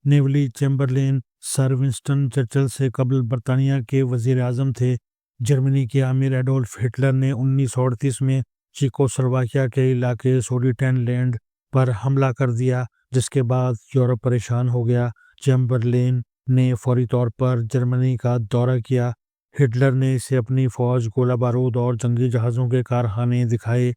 Newly Chamberlain سر Winston Churchill سے قبل برطانیہ کے وزیر اعظم تھے۔ جرمنی کے امیر ایڈولف ہٹلر نے 1938 میں چیکوسلواکیہ کے علاقے سوڈیٹین لینڈ پر حملہ کر دیا، جس کے بعد یورپ پریشان ہو گیا۔ چیمبرلین نے فوری طور پر جرمنی کا دورہ کیا۔ ہٹلر نے اسے اپنی فوج، گولہ بارود اور جنگی جہازوں کے کارخانے دکھائے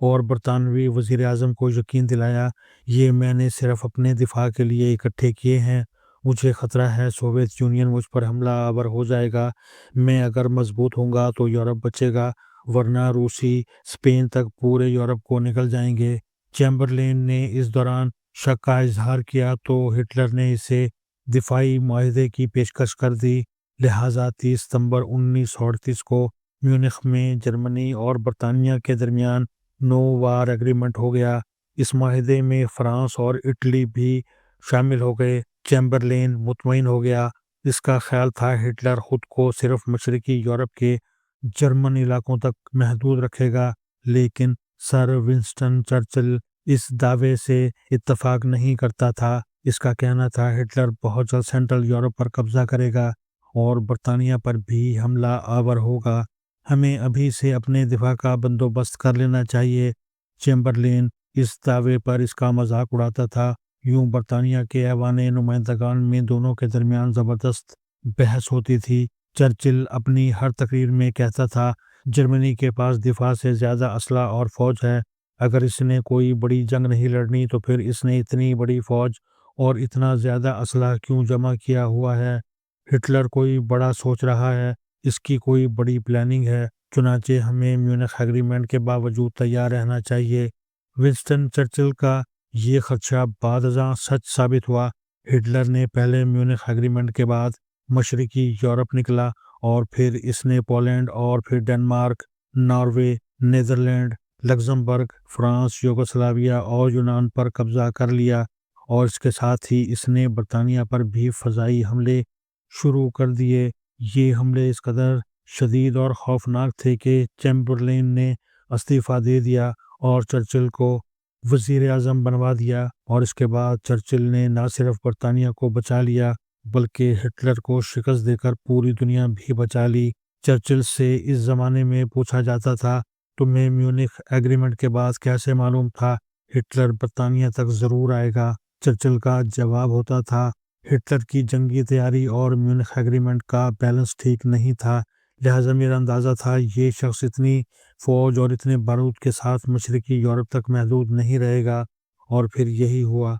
اور برطانوی وزیر اعظم کو یقین دلایا، یہ میں نے صرف اپنے دفاع کے لیے اکٹھے کیے ہیں۔ مجھے خطرہ ہے سوویت یونین مجھ پر حملہ آور ہو جائے گا۔ میں اگر مضبوط ہوں گا تو یورپ بچے گا، ورنہ روسی اسپین تک پورے یورپ کو نکل جائیں گے۔ چیمبرلین نے اس دوران شک کا اظہار کیا تو ہٹلر نے اسے دفاعی معاہدے کی پیشکش کر دی، لہٰذا 30 ستمبر 1938 کو میونخ میں جرمنی اور برطانیہ کے درمیان نو وار ایگریمنٹ ہو گیا۔ اس معاہدے میں فرانس اور اٹلی بھی شامل ہو گئے۔ چیمبرلین مطمئن ہو گیا۔ اس کا خیال تھا ہٹلر خود کو صرف مشرقی یورپ کے جرمن علاقوں تک محدود رکھے گا، لیکن سر ونسٹن چرچل اس دعوے سے اتفاق نہیں کرتا تھا۔ اس کا کہنا تھا ہٹلر بہت جلد سینٹرل یورپ پر قبضہ کرے گا اور برطانیہ پر بھی حملہ آور ہوگا۔ ہمیں ابھی سے اپنے دفاع کا بندوبست کر لینا چاہیے۔ چیمبرلین اس دعوے پر اس کا مذاق اڑاتا تھا۔ یوں برطانیہ کے ایوان نمائندگان میں دونوں کے درمیان زبردست بحث ہوتی تھی۔ چرچل اپنی ہر تقریر میں کہتا تھا، جرمنی کے پاس دفاع سے زیادہ اسلحہ اور فوج ہے۔ اگر اس نے کوئی بڑی جنگ نہیں لڑنی تو پھر اس نے اتنی بڑی فوج اور اتنا زیادہ اسلحہ کیوں جمع کیا ہوا ہے؟ ہٹلر کوئی بڑا سوچ رہا ہے، اس کی کوئی بڑی پلاننگ ہے۔ چنانچہ ہمیں میونخ ایگریمنٹ کے باوجود تیار رہنا چاہیے۔ ونسٹن چرچل کا یہ خدشہ بعد ازاں سچ ثابت ہوا۔ ہٹلر نے پہلے میونخ ایگریمنٹ کے بعد مشرقی یورپ نکلا اور پھر اس نے پولینڈ اور پھر Denmark, Norway, Netherland, Luxembourg, France, Yugoslavia اور یونان پر قبضہ کر لیا، اور اس کے ساتھ ہی اس نے برطانیہ پر بھی فضائی حملے شروع کر دیے۔ یہ حملے اس قدر شدید اور خوفناک تھے کہ چیمبرلین نے استعفیٰ دے دیا اور چرچل کو وزیر اعظم بنوا دیا، اور اس کے بعد چرچل نے نہ صرف برطانیہ کو بچا لیا بلکہ ہٹلر کو شکست دے کر پوری دنیا بھی بچا لی۔ چرچل سے اس زمانے میں پوچھا جاتا تھا، تمہیں میونخ ایگریمنٹ کے بعد کیسے معلوم تھا ہٹلر برطانیہ تک ضرور آئے گا؟ چرچل کا جواب ہوتا تھا، ہٹلر کی جنگی تیاری اور میونخ ایگریمنٹ کا بیلنس ٹھیک نہیں تھا، لہٰذا میرا اندازہ تھا یہ شخص اتنی فوج اور اتنے بارود کے ساتھ مشرقی یورپ تک محدود نہیں رہے گا، اور پھر یہی ہوا۔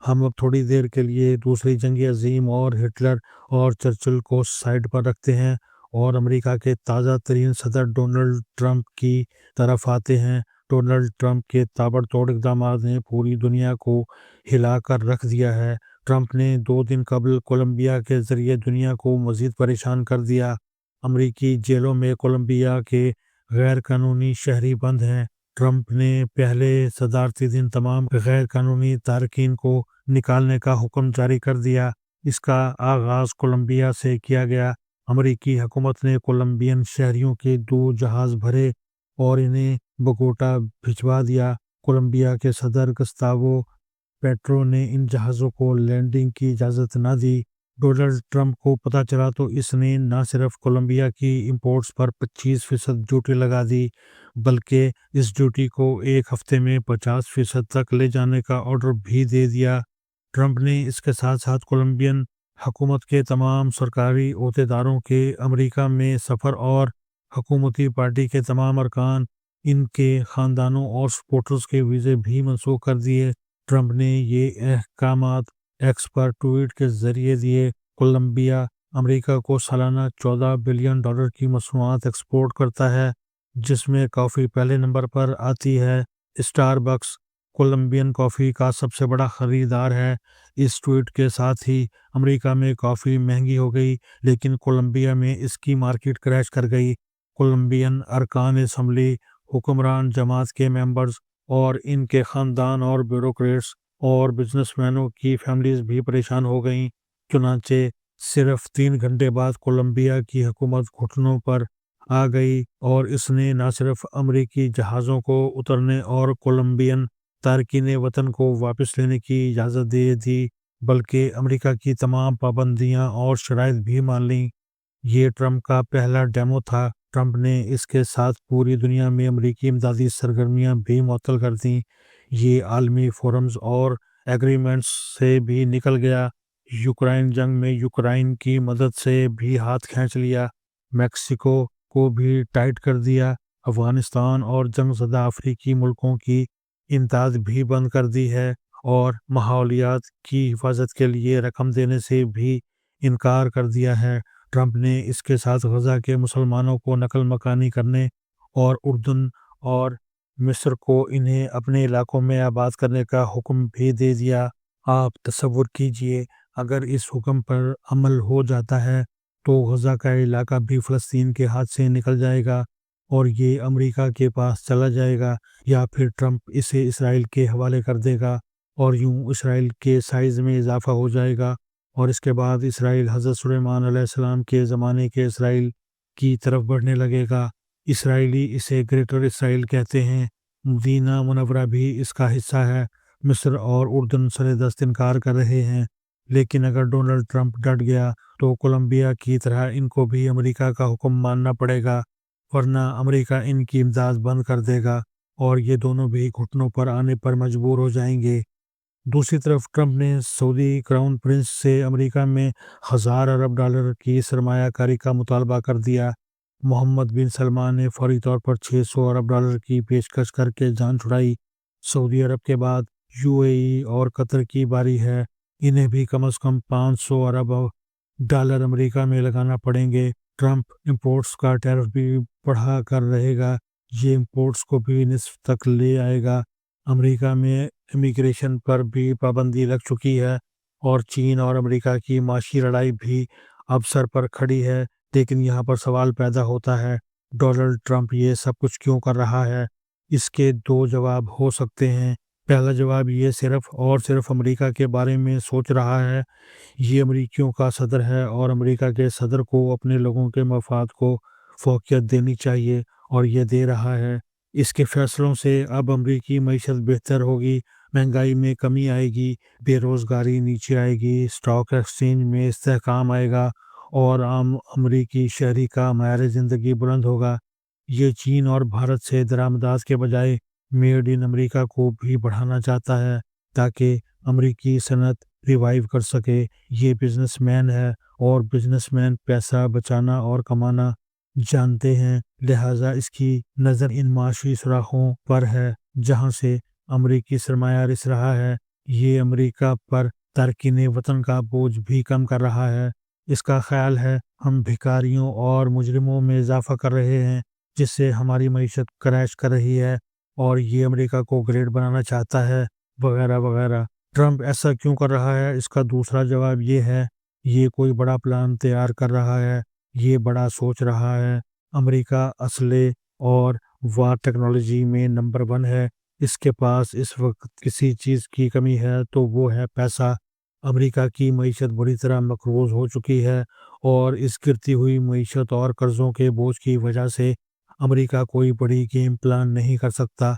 ہم اب تھوڑی دیر کے لیے دوسری جنگ عظیم اور ہٹلر اور چرچل کو سائڈ پر رکھتے ہیں اور امریکا کے تازہ ترین صدر ڈونلڈ ٹرمپ کی طرف آتے ہیں۔ ڈونلڈ ٹرمپ کے تابڑتوڑ اقدامات نے پوری دنیا کو ہلا کر رکھ دیا ہے۔ ٹرمپ نے 2 دن قبل کولمبیا کے ذریعے دنیا کو مزید پریشان کر دیا۔ امریکی جیلوں میں کولمبیا کے غیر قانونی شہری بند ہیں۔ ٹرمپ نے پہلے صدارتی دن تمام غیر قانونی تارکین کو نکالنے کا حکم جاری کر دیا۔ اس کا آغاز کولمبیا سے کیا گیا۔ امریکی حکومت نے کولمبین شہریوں کے 2 جہاز بھرے اور انہیں بوگوٹا بھجوا دیا۔ کولمبیا کے صدر گستاوو پیٹرو نے ان جہازوں کو لینڈنگ کی اجازت نہ دی۔ ڈونلڈ ٹرمپ کو پتہ چلا تو اس نے نہ صرف کولمبیا کی امپورٹس پر 25% ڈیوٹی لگا دی، بلکہ اس ڈیوٹی کو 1 ہفتے میں 50% تک لے جانے کا آرڈر بھی دے دیا۔ ٹرمپ نے اس کے ساتھ ساتھ کولمبین حکومت کے تمام سرکاری عہدیداروں کے امریکہ میں سفر اور حکومتی پارٹی کے تمام ارکان، ان کے خاندانوں اور سپورٹرز کے ویزے بھی منسوخ کر دیے۔ ٹرمپ نے یہ احکامات ایکس پر ٹویٹ کے ذریعے دیے۔ کولمبیا امریکہ کو سالانہ $14 بلین کی مصنوعات ایکسپورٹ کرتا ہے، جس میں کافی پہلے نمبر پر آتی ہے۔ اسٹار بکس کولمبین کافی کا سب سے بڑا خریدار ہے۔ اس ٹویٹ کے ساتھ ہی امریکہ میں کافی مہنگی ہو گئی، لیکن کولمبیا میں اس کی مارکیٹ کریش کر گئی۔ کولمبین ارکان اسمبلی، حکمران جماعت کے ممبرز اور ان کے خاندان اور بیوروکریٹس اور بزنس مینوں کی فیملیز بھی پریشان ہو گئیں۔ چنانچہ صرف 3 گھنٹے بعد کولمبیا کی حکومت گھٹنوں پر آ گئی اور اس نے نہ صرف امریکی جہازوں کو اترنے اور کولمبین تارکین وطن کو واپس لینے کی اجازت دے دی، بلکہ امریکہ کی تمام پابندیاں اور شرائط بھی مان لیں۔ یہ ٹرمپ کا پہلا ڈیمو تھا۔ ٹرمپ نے اس کے ساتھ پوری دنیا میں امریکی امدادی سرگرمیاں بھی معطل کر دیں۔ یہ عالمی فورمز اور ایگریمنٹس سے بھی نکل گیا۔ یوکرائن جنگ میں یوکرائن کی مدد سے بھی ہاتھ کھینچ لیا۔ میکسیکو کو بھی ٹائٹ کر دیا۔ افغانستان اور جنگ زدہ افریقی ملکوں کی امداد بھی بند کر دی ہے، اور ماحولیات کی حفاظت کے لیے رقم دینے سے بھی انکار کر دیا ہے۔ ٹرمپ نے اس کے ساتھ غزہ کے مسلمانوں کو نقل مکانی کرنے اور اردن اور مصر کو انہیں اپنے علاقوں میں آباد کرنے کا حکم بھی دے دیا۔ آپ تصور کیجئے، اگر اس حکم پر عمل ہو جاتا ہے تو غزہ کا علاقہ بھی فلسطین کے ہاتھ سے نکل جائے گا اور یہ امریکہ کے پاس چلا جائے گا، یا پھر ٹرمپ اسے اسرائیل کے حوالے کر دے گا، اور یوں اسرائیل کے سائز میں اضافہ ہو جائے گا، اور اس کے بعد اسرائیل حضرت سلیمان علیہ السلام کے زمانے کے اسرائیل کی طرف بڑھنے لگے گا۔ اسرائیلی اسے گریٹر اسرائیل کہتے ہیں۔ مدینہ منورہ بھی اس کا حصہ ہے۔ مصر اور اردن سر دست انکار کر رہے ہیں، لیکن اگر ڈونلڈ ٹرمپ ڈٹ گیا تو کولمبیا کی طرح ان کو بھی امریکہ کا حکم ماننا پڑے گا، ورنہ امریکہ ان کی امداد بند کر دے گا اور یہ دونوں بھی گھٹنوں پر آنے پر مجبور ہو جائیں گے۔ دوسری طرف ٹرمپ نے سعودی کراؤن پرنس سے امریکہ میں 1000 ارب ڈالر کی سرمایہ کاری کا مطالبہ کر دیا۔ محمد بن سلمان نے فوری طور پر 600 ارب ڈالر کی پیشکش کر کے جان چھڑائی۔ سعودی عرب کے بعد UAE اور قطر کی باری ہے۔ انہیں بھی کم از کم 500 ارب ڈالر امریکہ میں لگانا پڑیں گے۔ ٹرمپ امپورٹس کا ٹیرف بھی بڑھا کر رہے گا۔ یہ امپورٹس کو بھی نصف تک لے آئے گا۔ امریکہ میں امیگریشن پر بھی پابندی لگ چکی ہے، اور چین اور امریکہ کی معاشی لڑائی بھی اب سر پر کھڑی ہے۔ لیکن یہاں پر سوال پیدا ہوتا ہے، ڈونلڈ ٹرمپ یہ سب کچھ کیوں کر رہا ہے؟ اس کے دو جواب ہو سکتے ہیں۔ پہلا جواب، یہ صرف اور صرف امریکہ کے بارے میں سوچ رہا ہے۔ یہ امریکیوں کا صدر ہے، اور امریکہ کے صدر کو اپنے لوگوں کے مفاد کو فوقیت دینی چاہیے، اور یہ دے رہا ہے۔ اس کے فیصلوں سے اب امریکی معیشت بہتر ہوگی، مہنگائی میں کمی آئے گی، بے روزگاری نیچے آئے گی، اسٹاک ایکسچینج میں استحکام آئے گا، اور عام امریکی شہری کا معیار زندگی بلند ہوگا۔ یہ چین اور بھارت سے درآمدات کے بجائے میڈ ان امریکہ کو بھی بڑھانا چاہتا ہے، تاکہ امریکی صنعت ریوائیو کر سکے۔ یہ بزنس مین ہے، اور بزنس مین پیسہ بچانا اور کمانا جانتے ہیں، لہٰذا اس کی نظر ان معاشی سوراخوں پر ہے جہاں سے امریکی سرمایہ رس رہا ہے۔ یہ امریکہ پر تارکین وطن کا بوجھ بھی کم کر رہا ہے۔ اس کا خیال ہے ہم بھکاریوں اور مجرموں میں اضافہ کر رہے ہیں، جس سے ہماری معیشت کریش کر رہی ہے، اور یہ امریکہ کو گریٹ بنانا چاہتا ہے، وغیرہ وغیرہ۔ ٹرمپ ایسا کیوں کر رہا ہے؟ اس کا دوسرا جواب یہ ہے، یہ کوئی بڑا پلان تیار کر رہا ہے، یہ بڑا سوچ رہا ہے۔ امریکہ اسلحے اور وار ٹیکنالوجی میں نمبر 1 ہے۔ اس کے پاس اس وقت کسی چیز کی کمی ہے تو وہ ہے پیسہ۔ امریکہ کی معیشت بری طرح مقروض ہو چکی ہے، اور اس گرتی ہوئی معیشت اور قرضوں کے بوجھ کی وجہ سے امریکہ کوئی بڑی گیم پلان نہیں کر سکتا۔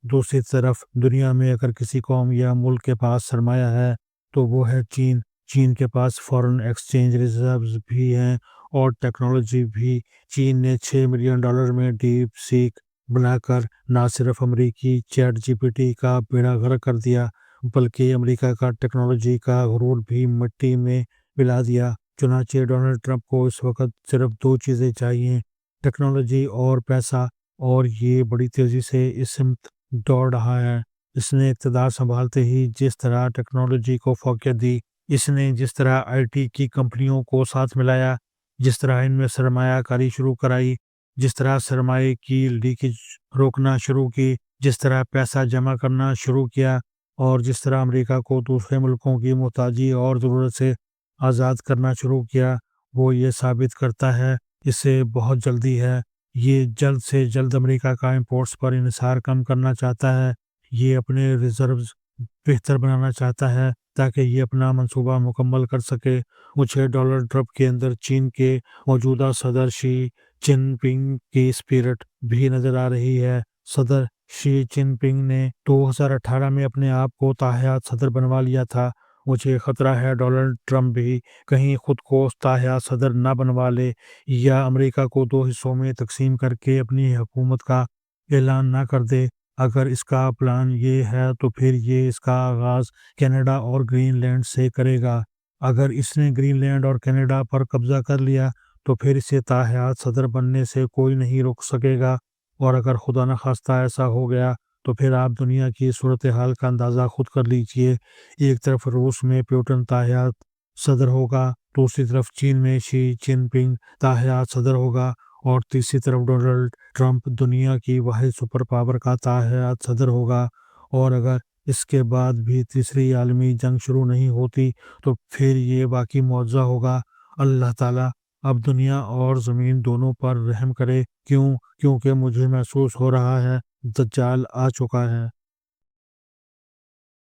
دوسری طرف دنیا میں اگر کسی قوم یا ملک کے پاس سرمایہ ہے تو وہ ہے چین۔ چین کے پاس فارن ایکسچینج ریزروز بھی ہیں اور ٹیکنالوجی بھی۔ چین نے $6 ملین میں ڈیپ سیک بنا کر نہ صرف امریکی چیٹ GPT کا بیڑا غرق کر دیا، بلکہ امریکہ کا ٹیکنالوجی کا غرور بھی مٹی میں ملا دیا۔ چنانچہ ڈونلڈ ٹرمپ کو اس وقت صرف 2 چیزیں چاہیے، ٹیکنالوجی اور پیسہ، اور یہ بڑی تیزی سے اس سمت دوڑ رہا ہے۔ اس نے اقتدار سنبھالتے ہی جس طرح ٹیکنالوجی کو فوقیت دی، اس نے جس طرح IT کی کمپنیوں کو ساتھ ملایا، جس طرح ان میں سرمایہ کاری شروع کرائی، جس طرح سرمایہ کی لیکیج روکنا شروع کی، جس طرح پیسہ جمع کرنا شروع کیا، اور جس طرح امریکہ کو دوسرے ملکوں کی محتاجی اور ضرورت سے آزاد کرنا شروع کیا، وہ یہ ثابت کرتا ہے اسے بہت جلدی ہے۔ یہ جلد سے جلد امریکہ کا امپورٹس پر انحصار کم کرنا چاہتا ہے۔ یہ اپنے ریزروز بہتر بنانا چاہتا ہے تاکہ یہ اپنا منصوبہ مکمل کر سکے۔ مجھے ڈونلڈ ٹرمپ کے اندر چین کے موجودہ صدر شی جن پنگ کی اسپرٹ بھی نظر آ رہی ہے۔ صدر شی جن پنگ نے 2018 میں اپنے آپ کو تاحیات صدر بنوا لیا تھا، مجھے خطرہ ہے ڈونلڈ ٹرمپ بھی کہیں خود کو تاحیات صدر نہ بنوا لے یا امریکہ کو دو حصوں میں تقسیم کر کے اپنی حکومت کا اعلان نہ کر دے۔ اگر اس کا پلان یہ ہے تو پھر یہ اس کا آغاز کینیڈا اور گرین لینڈ سے کرے گا۔ اگر اس نے گرین لینڈ اور کینیڈا پر قبضہ کر لیا تو پھر اسے تاحیات صدر بننے سے کوئی نہیں روک سکے گا، اور اگر خدا نخواستہ ایسا ہو گیا تو پھر آپ دنیا کی صورتحال کا اندازہ خود کر لیجئے۔ ایک طرف روس میں پیوٹن تاحیات صدر ہوگا، دوسری طرف چین میں شی جن پنگ تاحیات صدر ہوگا، اور تیسری طرف ڈونلڈ ٹرمپ دنیا کی واحد سپر پاور کا تاحیات صدر ہوگا۔ اور اگر اس کے بعد بھی تیسری عالمی جنگ شروع نہیں ہوتی تو پھر یہ باقی معجزہ ہوگا۔ اللہ تعالیٰ اب دنیا اور زمین دونوں پر رحم کرے، کیونکہ مجھے محسوس ہو رہا ہے دجال آ چکا ہے۔